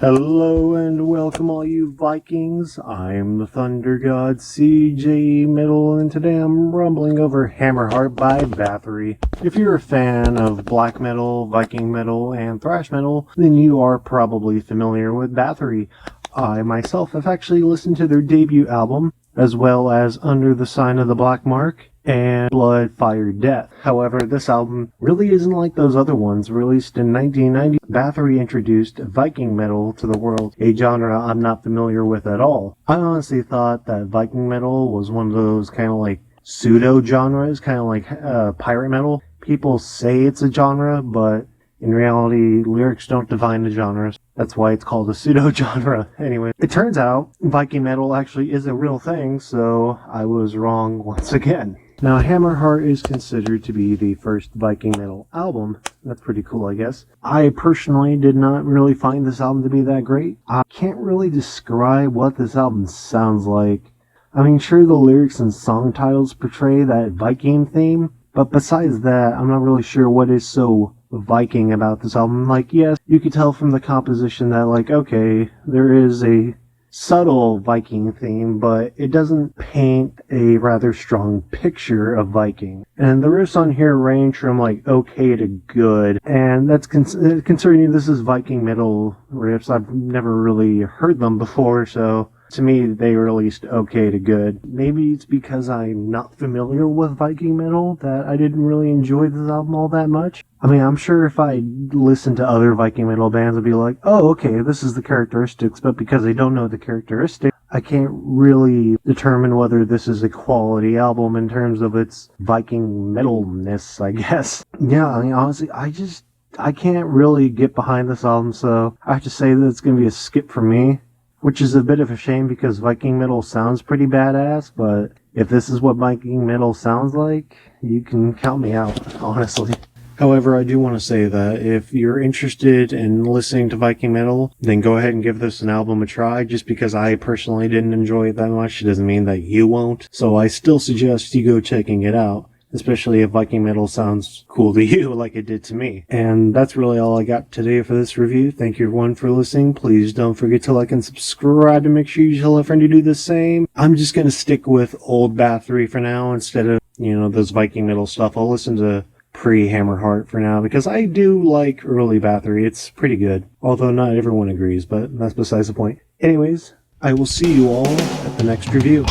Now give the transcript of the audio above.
Hello and welcome all you Vikings. I'm the Thunder God CJ Middle, and today I'm rumbling over Hammmerheart by Bathory. If you're a fan of black metal, Viking metal, and thrash metal, then you are probably familiar with Bathory. I myself have actually listened to their debut album, as well as Under the Sign of the Black Mark and Blood, Fire, Death. However, this album really isn't like those other ones. Released in 1990, Bathory introduced Viking metal to the world, a genre I'm not familiar with at all. I honestly thought that Viking metal was one of those kind of like pseudo-genres, kind of like pirate metal. People say it's a genre, but in reality, lyrics don't define the genres. That's why it's called a pseudo-genre. Anyway, it turns out Viking metal actually is a real thing, so I was wrong once again. Now, Hammmerheart is considered to be the first Viking metal album. That's pretty cool, I guess. I personally did not really find this album to be that great. I can't really describe what this album sounds like. I mean, sure, the lyrics and song titles portray that Viking theme, but besides that, I'm not really sure what is so Viking about this album. Like, yes, you could tell from the composition that, like, okay, there is a subtle Viking theme, but it doesn't paint a rather strong picture of Viking. And the riffs on here range from like okay to good, and that's concerning. This is Viking metal riffs. I've never really heard them before, so to me they released okay to good. Maybe it's because I'm not familiar with Viking metal that I didn't really enjoy this album all that much. I mean, I'm sure if I listened to other Viking metal bands, I'd be like, oh, okay, this is the characteristics, but because I don't know the characteristics, I can't really determine whether this is a quality album in terms of its Viking metalness, I guess. Yeah, I mean, honestly, I can't really get behind this album, so I have to say that it's going to be a skip for me, which is a bit of a shame because Viking metal sounds pretty badass, but if this is what Viking metal sounds like, you can count me out, honestly. However, I do want to say that if you're interested in listening to Viking metal, then go ahead and give this an album a try. Just because I personally didn't enjoy it that much doesn't mean that you won't. So I still suggest you go checking it out, especially if Viking metal sounds cool to you like it did to me. And that's really all I got today for this review. Thank you everyone for listening. Please don't forget to like and subscribe, and make sure you tell a friend to do the same. I'm just going to stick with old Bathory for now instead of, those Viking metal stuff. I'll listen to pre-Hammmerheart for now, because I do like early Bathory. It's pretty good, although not everyone agrees, but that's besides the point. Anyways, I will see you all at the next review.